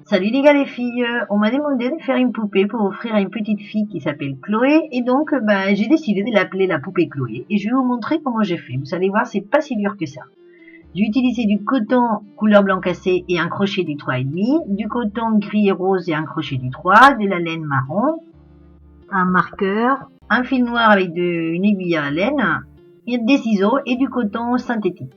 Salut les gars les filles, on m'a demandé de faire une poupée pour offrir à une petite fille qui s'appelle Chloé et donc j'ai décidé de l'appeler la poupée Chloé et je vais vous montrer comment j'ai fait. Vous allez voir, c'est pas si dur que ça. J'ai utilisé du coton couleur blanc cassé et un crochet du 3,5, du coton gris et rose et un crochet du 3, de la laine marron, un marqueur, un fil noir avec une aiguille à laine, des ciseaux et du coton synthétique.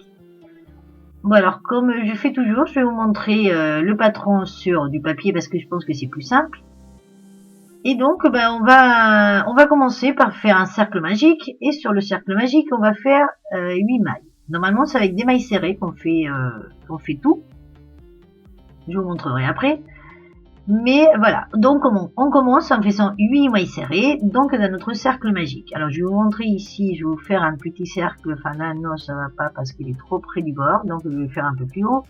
Bon alors comme je fais toujours, je vais vous montrer le patron sur du papier parce que je pense que c'est plus simple. Et donc on va commencer par faire un cercle magique et sur le cercle magique on va faire 8 mailles. Normalement c'est avec des mailles serrées qu'on fait tout. Je vous montrerai après. Mais voilà, donc on commence en faisant 8 mailles serrées, donc dans notre cercle magique. Alors je vais vous montrer ici, je vais vous faire un petit cercle, enfin là non ça va pas parce qu'il est trop près du bord, donc je vais faire un peu plus haut.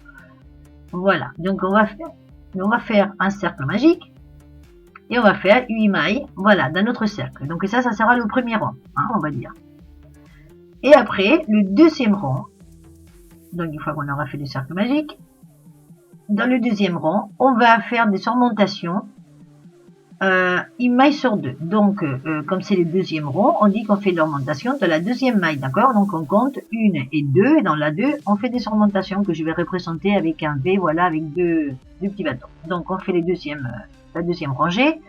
Voilà, donc on va faire un cercle magique et on va faire 8 mailles, voilà, dans notre cercle. Donc ça sera le premier rang, hein, on va dire. Et après, le deuxième rang, donc une fois qu'on aura fait le cercle magique, dans le deuxième rang, on va faire des surmontations une maille sur deux. Donc, comme c'est le deuxième rang, on dit qu'on fait l'augmentation de la deuxième maille, d'accord? Donc, on compte une et deux, et dans la deux, on fait des surmontations que je vais représenter avec un V, voilà, avec deux petits bâtons. Donc, on fait la deuxième rangée,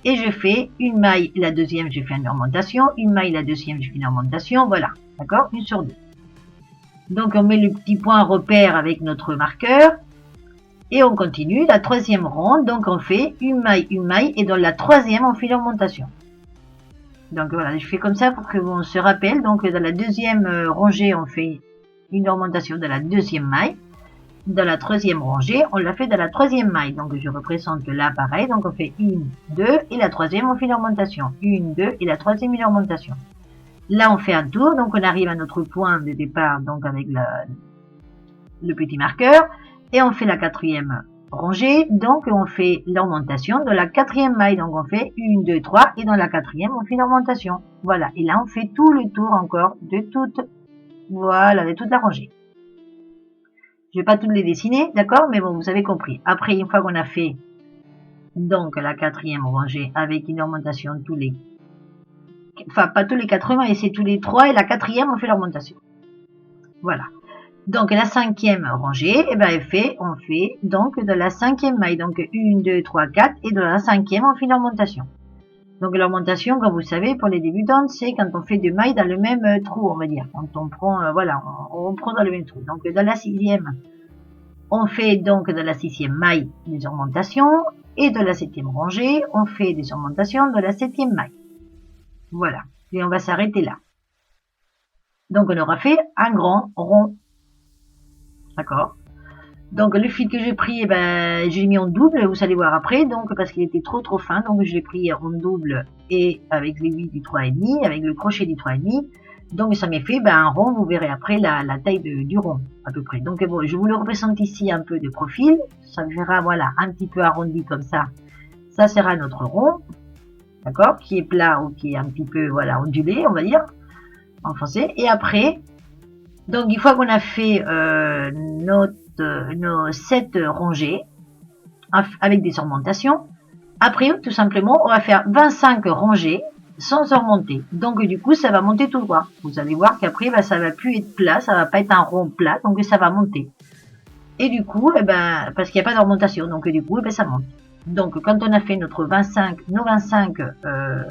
et je fais une maille, la deuxième, je fais une augmentation, une maille, la deuxième, je fais une augmentation, voilà, d'accord? Une sur deux. Donc, on met le petit point repère avec notre marqueur, et on continue, la troisième ronde, donc on fait une maille, et dans la troisième, on fait l'augmentation. Donc voilà, je fais comme ça pour que on se rappelle. Donc dans la deuxième rangée, on fait une augmentation de la deuxième maille. Dans la troisième rangée, on l'a fait dans la troisième maille. Donc je représente là pareil, donc on fait une, deux, et la troisième, on fait une augmentation. Une, deux, et la troisième, une augmentation. Là, on fait un tour, donc on arrive à notre point de départ, donc avec le petit marqueur. Et on fait la quatrième rangée, donc on fait l'augmentation de la quatrième maille, donc on fait 1, 2, 3, et dans la quatrième on fait l'augmentation, voilà, et là on fait tout le tour encore de toute, voilà, de toute la rangée. Je vais pas toutes les dessiner, d'accord, mais bon, vous avez compris. Après, une fois qu'on a fait donc la quatrième rangée avec une augmentation enfin pas tous les 4 mailles, c'est tous les 3, et la quatrième on fait l'augmentation, voilà. Donc la cinquième rangée, on fait donc de la cinquième maille, donc 1, 2, 3, 4, et de la cinquième on fait l'augmentation. Donc l'augmentation, comme vous savez, pour les débutantes, c'est quand on fait deux mailles dans le même trou, on va dire. Quand on prend, voilà, on prend dans le même trou. Donc dans la sixième, on fait donc de la sixième maille des augmentations, et de la septième rangée, on fait des augmentations de la septième maille. Voilà, et on va s'arrêter là. Donc on aura fait un grand rond. D'accord. Donc le fil que j'ai pris, je l'ai mis en double, vous allez voir après, donc parce qu'il était trop fin, donc je l'ai pris en double et avec l'aiguille du 3,5, avec le crochet du 3,5. Donc ça m'est fait un rond, vous verrez après la taille du rond à peu près. Donc bon, je vous le représente ici un peu de profil, ça verra voilà un petit peu arrondi comme ça. Ça sera notre rond, d'accord, qui est plat ou qui est un petit peu voilà ondulé, on va dire en français. Et après, donc une fois qu'on a fait nos 7 rangées avec des surmontations, après tout simplement on va faire 25 rangées sans remonter. Donc du coup ça va monter tout droit. Vous allez voir qu'après ça va plus être plat, ça va pas être un rond plat, donc ça va monter. Et du coup, parce qu'il n'y a pas de remontation, donc du coup ça monte. Donc quand on a fait nos 25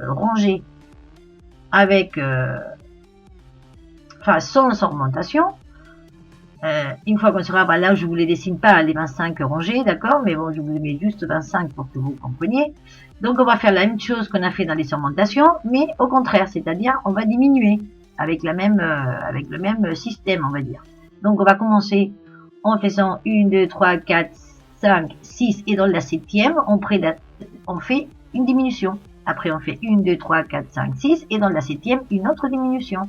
rangées avec sans remontation, une fois qu'on sera là, je vous les dessine pas les 25 rangées, d'accord, mais bon, je vous mets juste 25 pour que vous compreniez. Donc on va faire la même chose qu'on a fait dans les surmontations, mais au contraire, c'est-à-dire on va diminuer avec le même système, on va dire. Donc on va commencer en faisant 1, 2, 3, 4, 5, 6, et dans la septième, on fait une diminution. Après on fait 1, 2, 3, 4, 5, 6, et dans la septième, une autre diminution.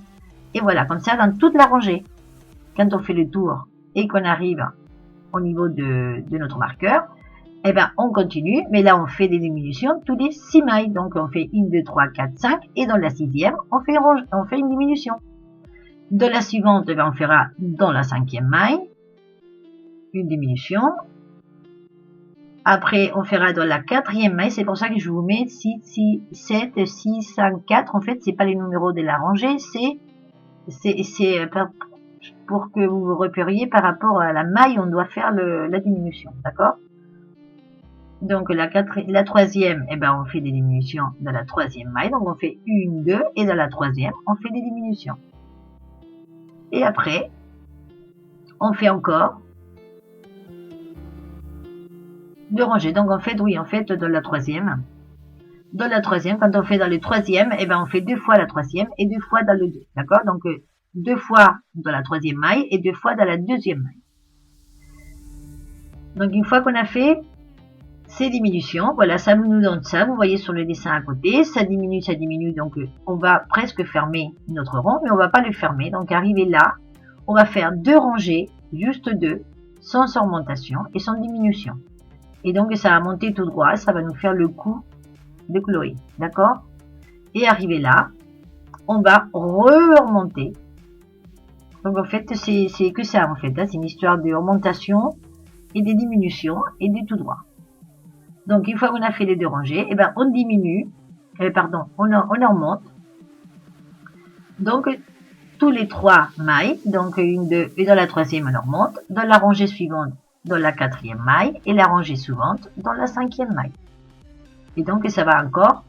Et voilà, comme ça dans toute la rangée. Quand on fait le tour et qu'on arrive au niveau de notre marqueur, on continue, mais là on fait des diminutions tous les 6 mailles. Donc on fait 1, 2, 3, 4, 5, et dans la sixième, on fait une diminution. De la suivante, on fera dans la cinquième maille une diminution. Après, on fera dans la quatrième maille. C'est pour ça que je vous mets 6, 6, 7, 6, 5, 4. En fait, c'est pas les numéros de la rangée, c'est pour que vous vous repériez par rapport à la maille, on doit faire la diminution, d'accord? Donc la troisième, eh ben on fait des diminutions dans la troisième maille, donc on fait 1, 2, et dans la troisième, on fait des diminutions. Et après, on fait encore 2 rangées. Donc en fait, oui, en fait, dans la troisième, quand on fait dans le troisième, eh ben on fait 2 fois la troisième et 2 fois dans le 2, d'accord? Donc 2 fois dans la troisième maille et 2 fois dans la deuxième maille. Donc une fois qu'on a fait ces diminutions, voilà, ça nous donne ça, vous voyez sur le dessin à côté, ça diminue, donc on va presque fermer notre rond, mais on va pas le fermer, donc arrivé là, on va faire 2 rangées, juste 2, sans surmontation et sans diminution. Et donc ça va monter tout droit, ça va nous faire le cou de Chloé, d'accord? Et arrivé là, on va remonter. Donc en fait, c'est que ça en fait, hein, c'est une histoire de remontation et des diminutions et du tout droit. Donc une fois qu'on a fait les 2 rangées, eh ben on diminue, on remonte. Donc tous les 3 mailles, donc 1, 2, et dans la troisième on remonte, dans la rangée suivante, dans la quatrième maille, et la rangée suivante, dans la cinquième maille. Et donc ça va encore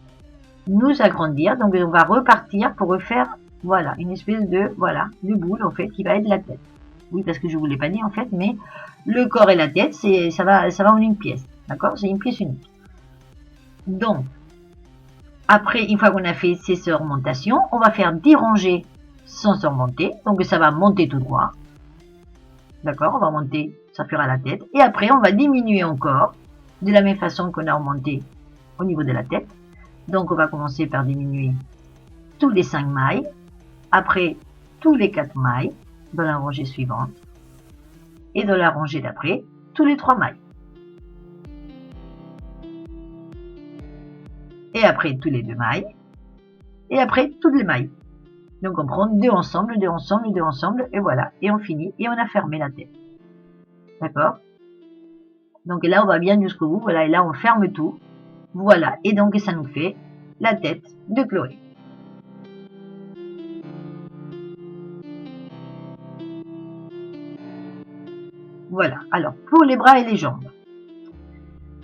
nous agrandir, donc on va repartir pour refaire, voilà, une espèce de, voilà, de boule en fait qui va être la tête. Oui, parce que je vous l'ai pas dit en fait, mais le corps et la tête, ça va en une pièce, d'accord? C'est une pièce unique. Donc, après, une fois qu'on a fait ces surmontations, on va faire 10 rangées sans surmonter, donc ça va monter tout droit, d'accord? On va monter, ça fera la tête, et après on va diminuer encore, de la même façon qu'on a remonté au niveau de la tête. Donc on va commencer par diminuer tous les 5 mailles, après tous les 4 mailles dans la rangée suivante, et dans la rangée d'après, tous les 3 mailles. Et après tous les 2 mailles, et après toutes les mailles. Donc on prend 2 ensemble, 2 ensemble, 2 ensemble, et voilà, et on finit, et on a fermé la tête. D'accord? Donc là on va bien jusqu'au bout, voilà, et là on ferme tout, voilà, et donc ça nous fait la tête de Chloé. Voilà, alors pour les bras et les jambes,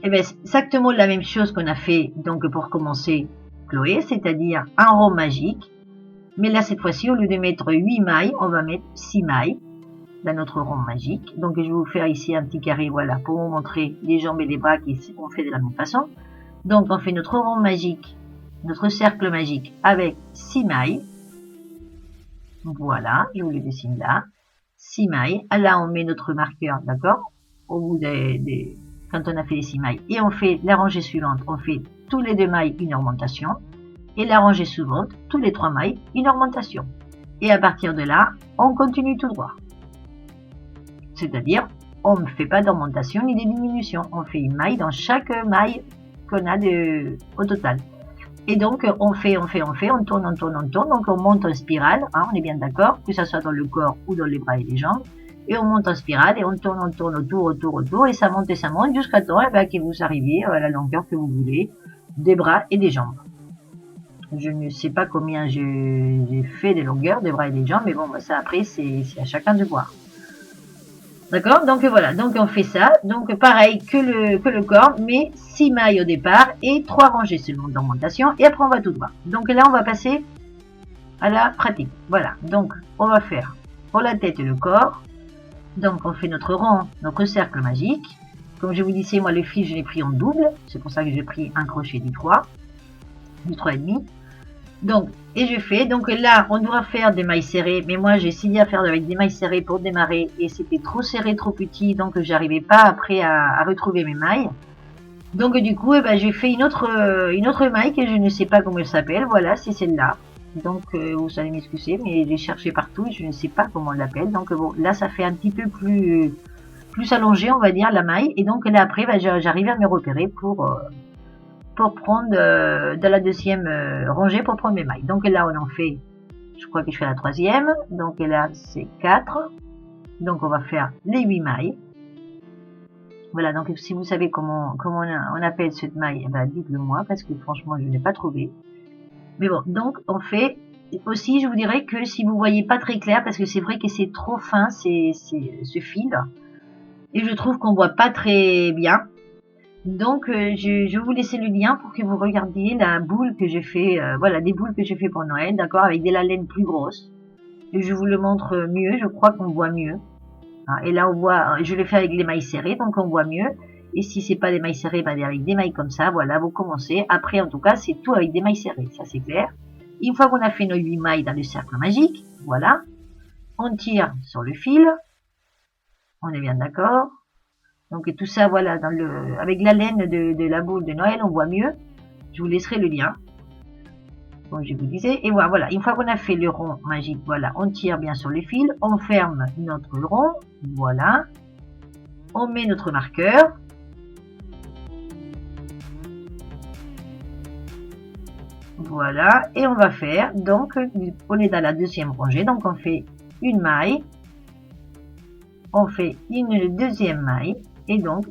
eh bien c'est exactement la même chose qu'on a fait donc pour commencer Chloé, c'est-à-dire un rond magique, mais là cette fois-ci au lieu de mettre 8 mailles, on va mettre 6 mailles dans notre rond magique. Donc je vais vous faire ici un petit carré, voilà, pour vous montrer les jambes et les bras qui sont faits de la même façon. Donc on fait notre rond magique, notre cercle magique avec 6 mailles. Voilà, je vous le dessine là. 6 mailles. Là, on met notre marqueur, d'accord? Au bout quand on a fait les 6 mailles. Et on fait la rangée suivante. On fait tous les 2 mailles une augmentation. Et la rangée suivante, tous les 3 mailles, une augmentation. Et à partir de là, on continue tout droit. C'est-à-dire, on ne fait pas d'augmentation ni de diminution. On fait une maille dans chaque maille qu'on a au total. Et donc, on tourne. Donc, on monte en spirale, hein, on est bien d'accord, que ce soit dans le corps ou dans les bras et les jambes. Et on monte en spirale et on tourne autour, et ça monte jusqu'à temps que vous arriviez à la longueur que vous voulez des bras et des jambes. Je ne sais pas combien j'ai fait des longueurs des bras et des jambes, mais bon, ça après, c'est à chacun de voir. D'accord? Donc voilà, donc on fait ça. Donc pareil que le corps, mais 6 mailles au départ et 3 rangées seulement d'augmentation. Et après on va tout droit. Donc là on va passer à la pratique. Voilà, donc on va faire pour la tête et le corps. Donc on fait notre rond, notre cercle magique. Comme je vous disais, moi le fil je l'ai pris en double. C'est pour ça que j'ai pris un crochet du 3 et demi. Donc, et je fais, donc là, on doit faire des mailles serrées, mais moi, j'ai essayé à faire avec des mailles serrées pour démarrer, et c'était trop serré, trop petit, donc j'arrivais pas après à retrouver mes mailles. Donc, du coup, j'ai fait une autre maille que je ne sais pas comment elle s'appelle, voilà, c'est celle-là. Donc, vous allez m'excuser, mais j'ai cherché partout, et je ne sais pas comment on l'appelle. Donc, bon, là, ça fait un petit peu plus allongé, on va dire, la maille, et donc là, après, j'arrive à me repérer pour prendre de la deuxième rangée pour prendre mes mailles. Donc là on en fait, je crois que je fais la troisième, donc là c'est 4, donc on va faire les 8 mailles, Voilà, donc si vous savez comment on appelle cette maille, eh ben, dites-le moi, parce que franchement, je n'ai pas trouvé. Mais bon, donc on fait aussi, je vous dirais que si vous voyez pas très clair, parce que c'est vrai que c'est trop fin, ce fil, et je trouve qu'on voit pas très bien. Donc je vais vous laisser le lien pour que vous regardiez la boule que j'ai fait, voilà, des boules que j'ai fait pour Noël, d'accord, avec des laines plus grosses. Et je vous le montre mieux, je crois qu'on voit mieux. Et là, on voit, je le fais avec les mailles serrées, donc on voit mieux. Et si c'est pas des mailles serrées, ben avec des mailles comme ça, voilà, vous commencez. Après, en tout cas, c'est tout avec des mailles serrées, ça c'est clair. Une fois qu'on a fait nos 8 mailles dans le cercle magique, voilà, on tire sur le fil. On est bien d'accord. Donc tout ça, voilà, avec la laine de la boule de Noël, on voit mieux. Je vous laisserai le lien, comme je vous disais. Et voilà, une fois qu'on a fait le rond magique, voilà, on tire bien sur le fil, on ferme notre rond, voilà. On met notre marqueur. Voilà, et on va faire, donc, on est dans la deuxième rangée, donc on fait une maille, on fait une deuxième maille, et donc,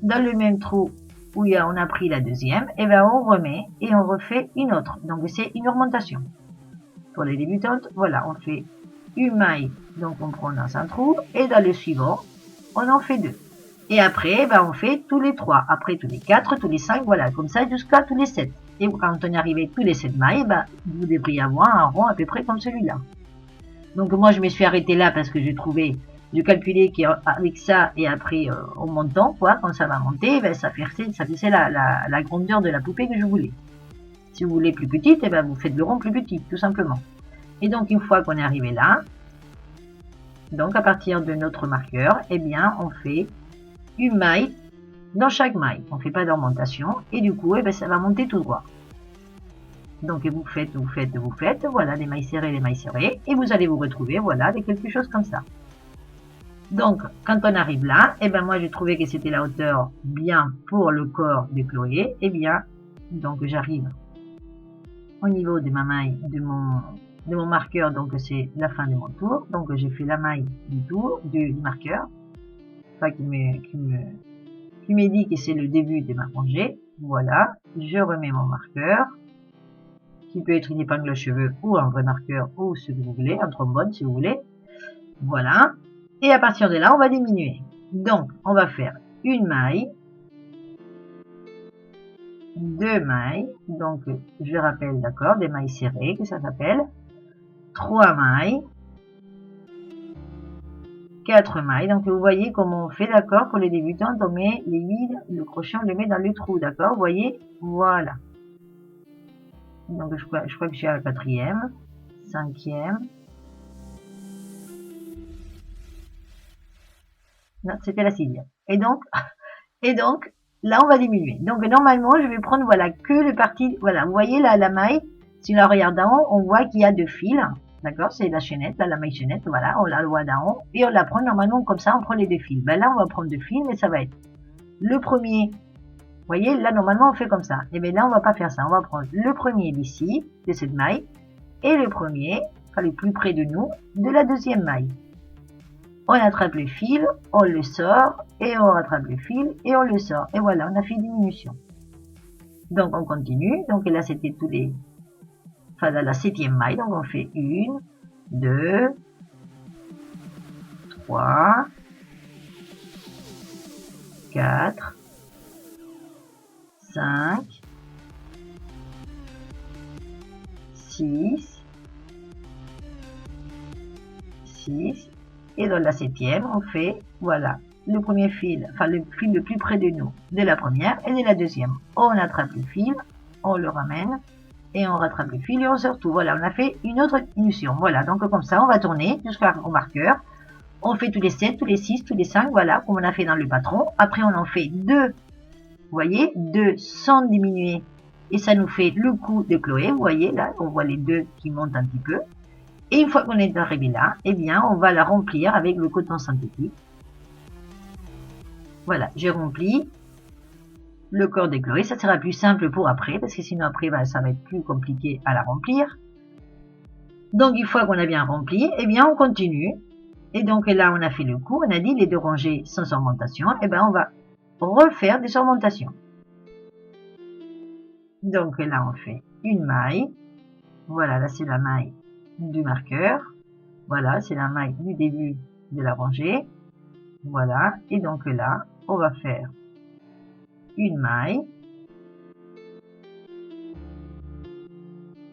dans le même trou où on a pris la deuxième, et ben on remet et on refait une autre. Donc c'est une augmentation. Pour les débutantes, voilà, on fait une maille, donc on prend dans un trou, et dans le suivant, on en fait 2. Et après, ben on fait tous les 3, après tous les 4, tous les 5, voilà, comme ça jusqu'à tous les 7. Et quand on est arrivé tous les 7 mailles, ben, vous devriez avoir un rond à peu près comme celui-là. Donc moi je me suis arrêtée là parce que j'ai trouvé, je calculais qu'avec ça et après en montant, quoi, quand ça va monter, ben, ça faisait la grandeur de la poupée que je voulais. Si vous voulez plus petite, eh ben, vous faites le rond plus petit, tout simplement. Et donc une fois qu'on est arrivé là, donc à partir de notre marqueur, eh bien on fait une maille dans chaque maille. On ne fait pas d'augmentation et du coup, eh ben, ça va monter tout droit. Donc vous faites, voilà, les mailles serrées, et vous allez vous retrouver, voilà, avec quelque chose comme ça. Donc, quand on arrive là, eh ben moi j'ai trouvé que c'était la hauteur bien pour le corps de Chloé, eh bien, donc j'arrive au niveau de ma maille, de mon marqueur, donc c'est la fin de mon tour, donc j'ai fait la maille du tour, du marqueur, enfin qui me dit que c'est le début de ma rangée, voilà, je remets mon marqueur, qui peut être une épingle à cheveux ou un vrai marqueur ou ce que vous voulez, un trombone si vous voulez. Voilà. Et à partir de là, on va diminuer. Donc, on va faire une maille, 2 mailles, donc je rappelle, d'accord, des mailles serrées que ça s'appelle, 3 mailles, 4 mailles. Donc vous voyez comment on fait, d'accord, pour les débutants, on met les 8, le crochet, on le met dans le trou, d'accord, vous voyez, voilà. Donc je crois que je suis à la 4e, 5e. Non, c'était la 6e. Et donc, là, on va diminuer. Donc, normalement, je vais prendre, voilà, que le parti, voilà, vous voyez là, la maille, si on la regarde d'en haut, on voit qu'il y a 2 fils, d'accord, c'est la chaînette, là, la maille chaînette, voilà, on la voit d'en haut, et on la prend normalement comme ça, on prend les 2 fils. Ben là, on va prendre 2 fils, mais ça va être le premier. Vous voyez, là, normalement, on fait comme ça. Et bien là, on va pas faire ça. On va prendre le premier d'ici, de cette maille, et le premier, enfin, le plus près de nous, de la deuxième maille. On attrape le fil, on le sort, et on rattrape le fil, et on le sort. Et voilà, on a fait diminution. Donc, on continue. Donc, là, c'était tous les... Enfin, dans la 7e maille. Donc, on fait 1, 2, 3, 4, 5, 6, et dans la 7e, on fait, voilà, le premier fil, enfin le fil le plus près de nous, de la première et de la deuxième. On attrape le fil, on le ramène, et on rattrape le fil et on sort tout. Voilà, on a fait une autre diminution. Voilà, donc comme ça, on va tourner jusqu'au marqueur. On fait tous les 7, tous les 6, tous les 5, voilà, comme on a fait dans le patron. Après, on en fait 2, vous voyez, 2 sans diminuer. Et ça nous fait le coup de Chloé, vous voyez, là, on voit les 2 qui montent un petit peu. Et une fois qu'on est arrivé là, eh bien, on va la remplir avec le coton synthétique. Voilà, j'ai rempli le corps de Chloé. Ça sera plus simple pour après, parce que sinon après, bah, ça va être plus compliqué à la remplir. Donc, une fois qu'on a bien rempli, eh bien, on continue. Et donc là, on a fait le coup. On a dit les 2 rangées sans augmentation. Eh bien, on va refaire des surmontations. Donc là, on fait une maille. Voilà, là, c'est la maille du marqueur. Voilà, c'est la maille du début de la rangée. Voilà, et donc là, on va faire une maille.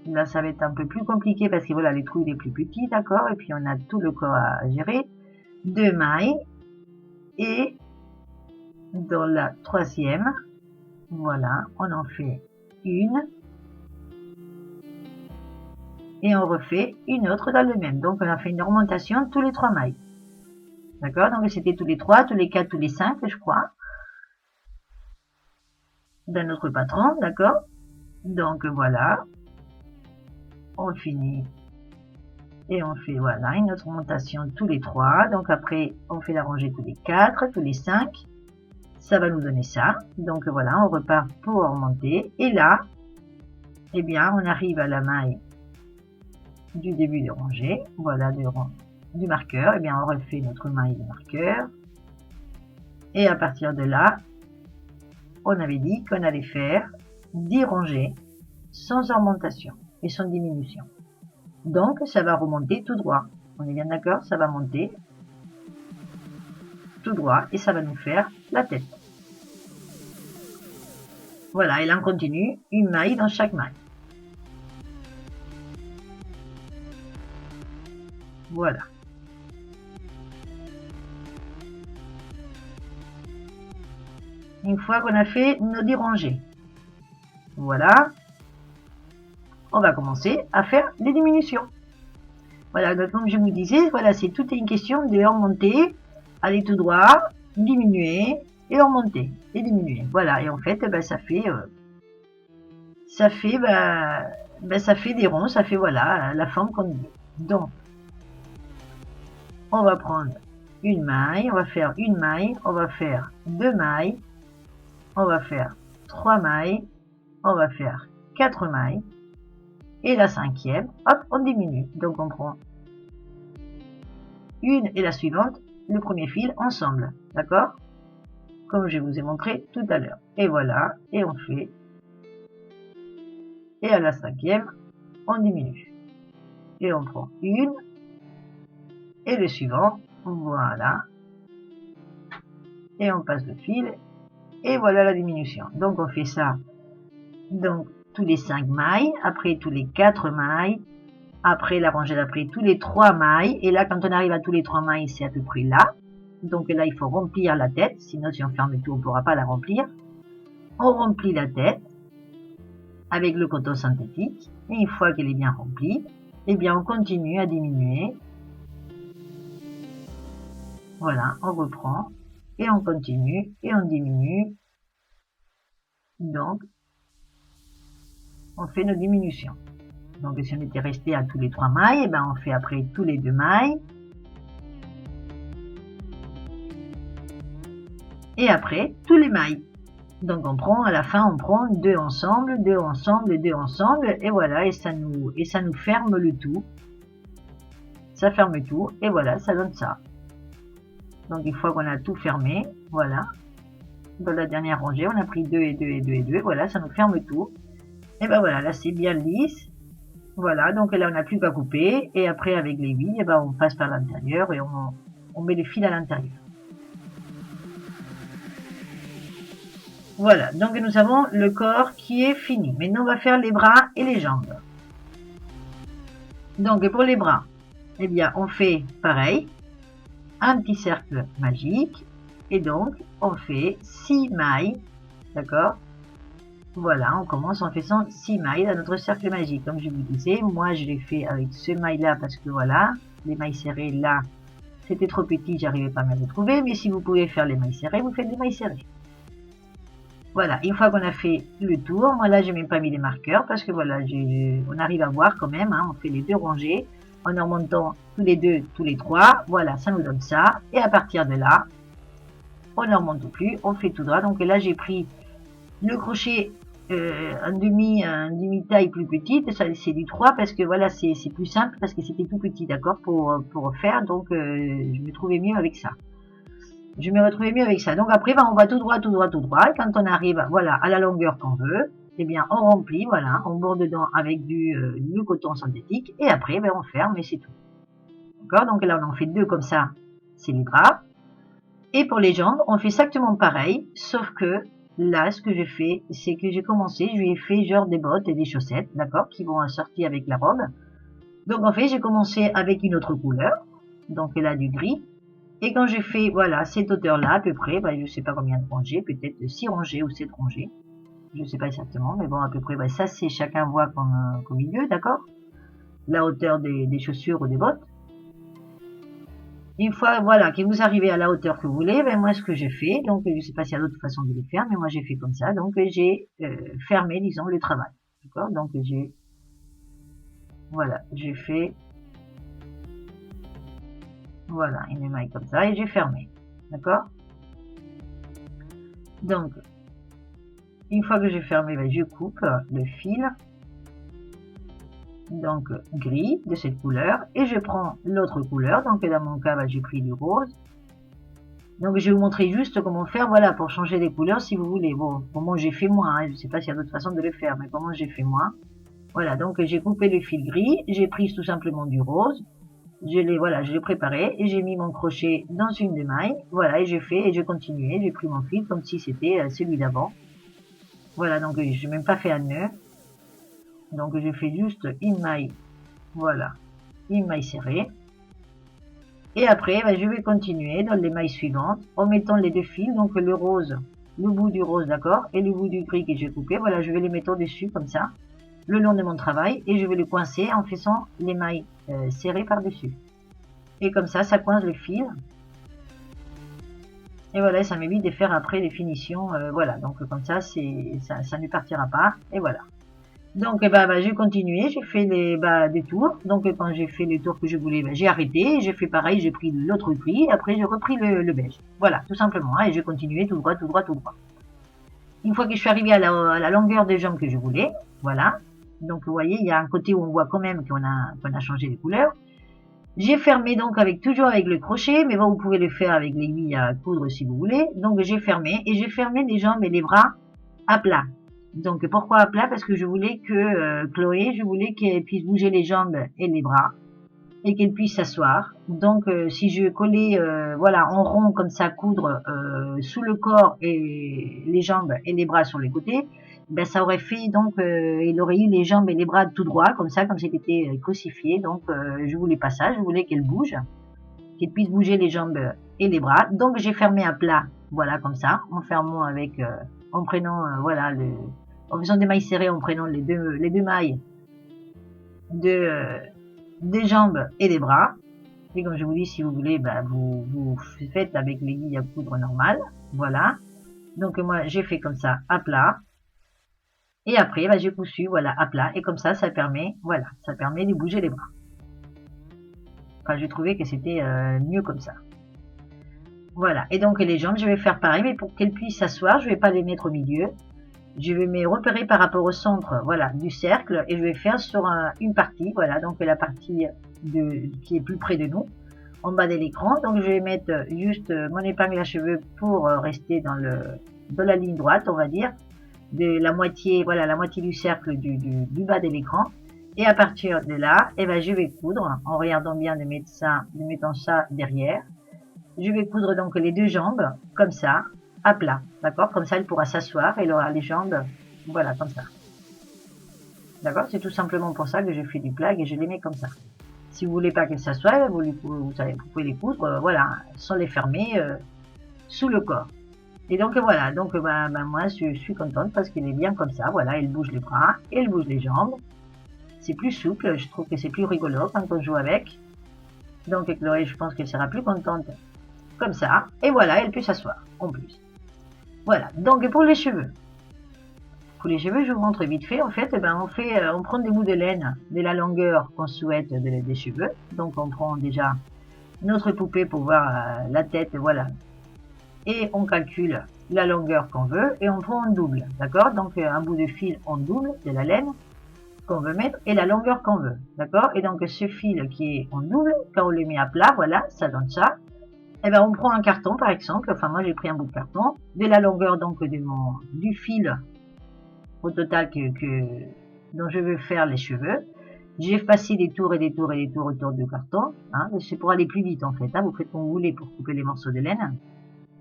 Là, ça va être un peu plus compliqué parce que voilà, les trous, il est plus petit, d'accord? Et puis, on a tout le corps à gérer. 2 mailles. Et dans la troisième, voilà, on en fait une. Et on refait une autre dans le même. Donc, on a fait une augmentation tous les 3 mailles. D'accord? Donc, c'était tous les 3, tous les 4, tous les 5, je crois. Dans notre patron, d'accord? Donc, voilà. On finit. Et on fait, voilà, une autre augmentation tous les 3. Donc, après, on fait la rangée tous les 4, tous les 5. Ça va nous donner ça. Donc, voilà, on repart pour remonter. Et là, eh bien, on arrive à la maille du début de rangée, voilà, du marqueur. Et bien, on refait notre maille de marqueur. Et à partir de là, on avait dit qu'on allait faire 10 rangées sans augmentation et sans diminution. Donc, ça va remonter tout droit. On est bien d'accord? Ça va monter tout droit et ça va nous faire la tête. Voilà, et là, on continue une maille dans chaque maille. Voilà. Une fois qu'on a fait nos 10 rangées, voilà, on va commencer à faire les diminutions. Voilà, donc comme je vous disais, voilà, c'est toute une question de remonter, aller tout droit, diminuer et remonter et diminuer. Voilà, et en fait, ben, ça fait des ronds, ça fait voilà la forme qu'on veut. Donc, on va prendre une maille, on va faire une maille, on va faire 2 mailles, on va faire 3 mailles, on va faire 4 mailles, et la 5e, hop, on diminue. Donc on prend une et la suivante, le premier fil ensemble, d'accord? Comme je vous ai montré tout à l'heure. Et voilà, et on fait, et à la 5e, on diminue. Et on prend une, et le suivant, voilà, et on passe le fil, et voilà la diminution. Donc on fait ça, donc tous les 5 mailles, après tous les 4 mailles, après la rangée d'après tous les 3 mailles, et là quand on arrive à tous les 3 mailles, c'est à peu près là. Donc là, il faut remplir la tête, sinon si on ferme tout, on ne pourra pas la remplir. On remplit la tête avec le coton synthétique, et une fois qu'elle est bien remplie, eh bien on continue à diminuer. Voilà, on reprend, et on continue, et on diminue. Donc, on fait nos diminutions. Donc si on était resté à tous les 3 mailles, eh ben, on fait après tous les 2 mailles. Et après, tous les mailles. Donc on prend, à la fin, on prend 2 ensemble, 2 ensemble et 2 ensemble, et voilà, et ça nous ferme le tout. Ça ferme tout, et voilà, ça donne ça. Donc une fois qu'on a tout fermé, voilà, dans la dernière rangée, on a pris 2 et 2 et 2 et 2, voilà, ça nous ferme tout. Et ben voilà, là c'est bien lisse. Voilà, donc là on n'a plus qu'à couper, et après avec l'aiguille, et ben on passe par l'intérieur et on met le fil à l'intérieur. Voilà, donc nous avons le corps qui est fini. Maintenant, on va faire les bras et les jambes. Donc, pour les bras, eh bien, on fait pareil, un petit cercle magique, et donc, on fait 6 mailles, d'accord? Voilà, on commence en faisant 6 mailles dans notre cercle magique. Comme je vous disais, moi, je l'ai fait avec ce maille-là, parce que voilà, les mailles serrées, là, c'était trop petit, j'arrivais pas à me retrouver, mais si vous pouvez faire les mailles serrées, vous faites des mailles serrées. Voilà, une fois qu'on a fait le tour, moi là j'ai même pas mis les marqueurs parce que voilà, on arrive à voir quand même, hein, on fait les 2 rangées en en montant tous les 2, tous les 3, voilà, ça nous donne ça. Et à partir de là, on ne remonte plus, on fait tout droit. Donc là j'ai pris le crochet un demi taille plus petite, ça c'est du 3 parce que voilà, c'est plus simple parce que c'était tout petit, d'accord, pour faire, donc je me trouvais mieux avec ça. Je me retrouvais mieux avec ça. Donc après, ben, on va tout droit, tout droit, tout droit. Et quand on arrive, voilà, à la longueur qu'on veut, eh bien, on remplit, voilà, on borde dedans avec du coton synthétique. Et après, ben, on ferme et c'est tout. D'accord? Donc là, on en fait 2 comme ça. C'est les bras. Et pour les jambes, on fait exactement pareil, sauf que là, ce que j'ai fait, c'est que j'ai commencé, je lui ai fait genre des bottes et des chaussettes, d'accord, qui vont assortir avec la robe. Donc en fait, j'ai commencé avec une autre couleur, donc là du gris. Et quand j'ai fait, voilà, cette hauteur-là, à peu près, bah, je sais pas combien de rangées, peut-être 6 rangées ou 7 rangées. Je sais pas exactement, mais bon, à peu près, bah, ça c'est chacun voit comme milieu, d'accord? La hauteur des chaussures ou des bottes. Une fois, voilà, que vous arrivez à la hauteur que vous voulez, ben moi, ce que j'ai fait, donc, je sais pas s'il y a d'autres façons de le faire, mais moi, j'ai fait comme ça. Donc, j'ai fermé, disons, le travail. D'accord? Donc, voilà, j'ai fait, voilà, une émail comme ça, et j'ai fermé. D'accord? Donc, une fois que j'ai fermé, ben, je coupe le fil, donc, gris, de cette couleur, et je prends l'autre couleur. Donc, dans mon cas, ben, j'ai pris du rose. Donc je vais vous montrer juste comment faire, voilà, pour changer les couleurs si vous voulez. Bon, comment j'ai fait moi, hein, je ne sais pas s'il y a d'autres façons de le faire, mais comment j'ai fait moi. Voilà, donc j'ai coupé le fil gris, j'ai pris tout simplement du rose, voilà, je l'ai préparé et j'ai mis mon crochet dans une des mailles, voilà, et j'ai fait, et j'ai continué, j'ai pris mon fil comme si c'était celui d'avant. Voilà, donc je n'ai même pas fait un nœud, donc j'ai fait juste une maille, voilà, une maille serrée. Et après, ben, je vais continuer dans les mailles suivantes en mettant les 2 fils, donc le rose, le bout du rose, d'accord, et le bout du gris que j'ai coupé. Voilà, je vais les mettre au-dessus comme ça, le long de mon travail, et je vais les coincer en faisant les mailles serrées par-dessus. Et comme ça coince le fil. Et voilà, ça m'évite de faire après les finitions, voilà, donc comme ça, ça ne partira pas, et voilà. Donc, j'ai continué, j'ai fait des tours. Donc, quand j'ai fait les tours que je voulais, j'ai arrêté. J'ai fait pareil, j'ai pris l'autre gris. Après, j'ai repris le beige. Voilà, tout simplement. Hein, et j'ai continué tout droit, tout droit, tout droit. Une fois que je suis arrivée à la longueur des jambes que je voulais, voilà. Donc, vous voyez, il y a un côté où on voit quand même qu'on a changé les couleurs. J'ai fermé donc toujours avec le crochet, mais bon, vous pouvez le faire avec l'aiguille à coudre si vous voulez. Donc, j'ai fermé et j'ai fermé les jambes et les bras à plat. Donc pourquoi à plat? Parce que je voulais que Chloé, je voulais qu'elle puisse bouger les jambes et les bras et qu'elle puisse s'asseoir. Donc si je collais voilà en rond comme ça coudre sous le corps et les jambes et les bras sur les côtés, ben ça aurait fait donc il aurait eu les jambes et les bras tout droit comme ça, comme si c'était crucifié. Donc je voulais pas ça, je voulais qu'elle bouge, qu'elle puisse bouger les jambes et les bras. Donc j'ai fermé à plat, voilà comme ça, en fermant avec en prenant voilà en faisant des mailles serrées, en prenant les deux mailles des jambes et des bras. Et comme je vous dis, si vous voulez, vous faites avec l'aiguille à coudre normale. Voilà. Donc moi, j'ai fait comme ça, à plat. Et après, j'ai cousu, voilà, à plat. Et comme ça permet, voilà, ça permet de bouger les bras. Enfin, j'ai trouvé que c'était mieux comme ça. Voilà. Et donc les jambes, je vais faire pareil, mais pour qu'elles puissent s'asseoir, je vais pas les mettre au milieu. Je vais me repérer par rapport au centre, voilà, du cercle, et je vais faire sur une partie, voilà, donc la partie qui est plus près de nous, en bas de l'écran. Donc je vais mettre juste mon épingle à cheveux pour rester dans la ligne droite, on va dire, de la moitié, voilà, la moitié du cercle du bas de l'écran. Et à partir de là, je vais coudre, en regardant bien de mettant ça derrière. Je vais coudre donc les 2 jambes, comme ça, à plat, d'accord? Comme ça, elle pourra s'asseoir, elle aura les jambes, voilà, comme ça. D'accord? C'est tout simplement pour ça que je fais du plat et je les mets comme ça. Si vous voulez pas qu'elle s'assoie, vous pouvez les coudre, voilà, sans les fermer sous le corps. Et donc voilà, donc moi je suis contente parce qu'elle est bien comme ça, voilà, elle bouge les bras, elle bouge les jambes. C'est plus souple, je trouve que c'est plus rigolo quand on joue avec. Donc Chloé, je pense qu'elle sera plus contente comme ça. Et voilà, elle peut s'asseoir en plus. Voilà, donc pour les cheveux. Pour les cheveux, je vous montre vite fait. En fait, on prend des bouts de laine de la longueur qu'on souhaite des cheveux. Donc on prend déjà notre poupée pour voir la tête, voilà. Et on calcule la longueur qu'on veut et on prend en double, d'accord? Donc un bout de fil en double de la laine qu'on veut mettre et la longueur qu'on veut, d'accord? Et donc ce fil qui est en double, quand on le met à plat, voilà, ça donne ça. Eh ben, on prend un carton, par exemple. Enfin, moi, j'ai pris un bout de carton. De la longueur, donc, du fil au total dont je veux faire les cheveux. J'ai passé des tours et des tours et des tours autour du carton. Hein. C'est pour aller plus vite, en fait. Hein. Vous faites comme vous voulez pour couper les morceaux de laine.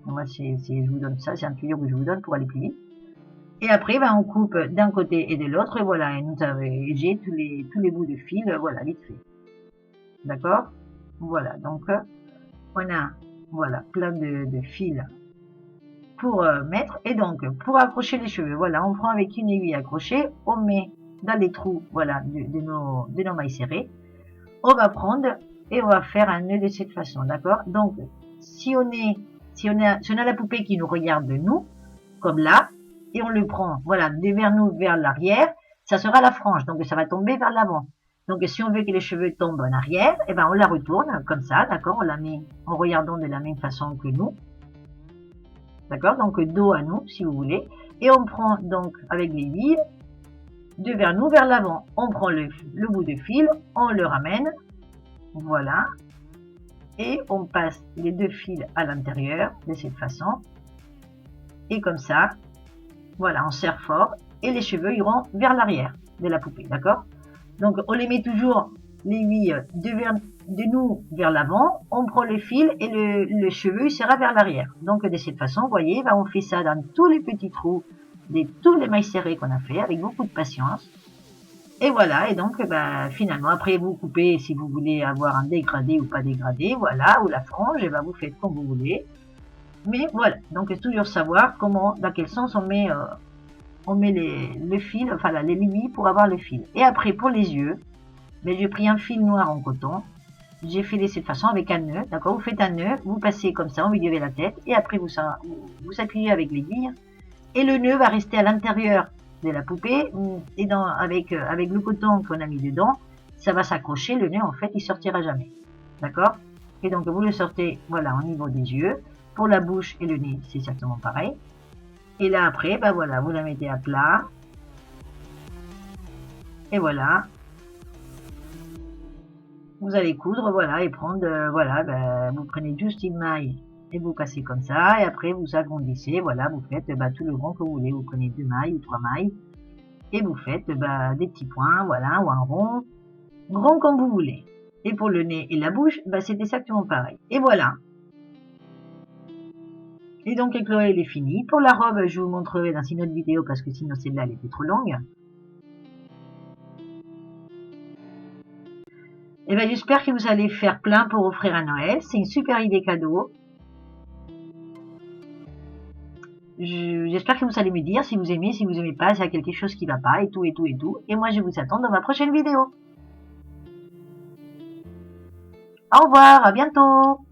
Moi, je vous donne ça. C'est un tuyau que je vous donne pour aller plus vite. Et après, ben, on coupe d'un côté et de l'autre. Et voilà. Et j'ai tous les bouts de fil, voilà, vite fait. D'accord? Voilà. Donc, on a, voilà, plein de fils pour mettre. Et donc, pour accrocher les cheveux, voilà, on prend avec une aiguille accrochée, on met dans les trous, voilà, de nos mailles serrées. On va prendre et on va faire un nœud de cette façon, d'accord? Donc, si on a la poupée qui nous regarde de nous, comme là, et on le prend, voilà, vers nous, vers l'arrière, ça sera la frange, donc ça va tomber vers l'avant. Donc, si on veut que les cheveux tombent en arrière, et ben, on la retourne comme ça, d'accord? On la met en regardant de la même façon que nous. D'accord? Donc, dos à nous, si vous voulez. Et on prend donc, avec l'aiguille, de vers nous, vers l'avant. On prend le bout de fil, on le ramène. Voilà. Et on passe les deux fils à l'intérieur, de cette façon. Et comme ça, voilà, on serre fort. Et les cheveux iront vers l'arrière de la poupée, d'accord? Donc, on les met toujours, l'aiguille, de nous vers l'avant, on prend le fil et le cheveu sera vers l'arrière. Donc de cette façon, vous voyez, bah, on fait ça dans tous les petits trous de tous les mailles serrées qu'on a fait avec beaucoup de patience. Et voilà, et donc bah, finalement, après vous coupez si vous voulez avoir un dégradé ou pas dégradé, voilà, ou la frange, et bah, vous faites comme vous voulez. Mais voilà, donc toujours savoir comment, dans quel sens on met le fil, enfin les limites pour avoir le fil. Et après pour les yeux, ben, j'ai pris un fil noir en coton. J'ai fait de cette façon avec un nœud, d'accord? Vous faites un nœud, vous passez comme ça au milieu de la tête, et après vous appuyez avec l'aiguille, et le nœud va rester à l'intérieur de la poupée, et avec le coton qu'on a mis dedans, ça va s'accrocher, le nœud en fait il sortira jamais, d'accord? Et donc vous le sortez, voilà, au niveau des yeux. Pour la bouche et le nez, c'est exactement pareil. Et là après, ben voilà, vous la mettez à plat, et voilà. Vous allez coudre, voilà, et prendre, voilà, ben, vous prenez juste une maille et vous cassez comme ça, et après vous agrandissez, voilà, vous faites tout le rond que vous voulez, vous prenez 2 mailles ou 3 mailles, et vous faites des petits points, voilà, ou un rond comme vous voulez. Et pour le nez et la bouche, c'est exactement pareil. Et voilà. Et donc, Chloé, elle est finie. Pour la robe, je vous montrerai dans une autre vidéo, parce que sinon celle-là, elle était trop longue. Et ben, j'espère que vous allez faire plein pour offrir à Noël. C'est une super idée cadeau. J'espère que vous allez me dire si vous aimez, si vous aimez pas, s'il y a quelque chose qui va pas, et tout, et tout, et tout. Et moi, je vous attends dans ma prochaine vidéo. Au revoir, à bientôt!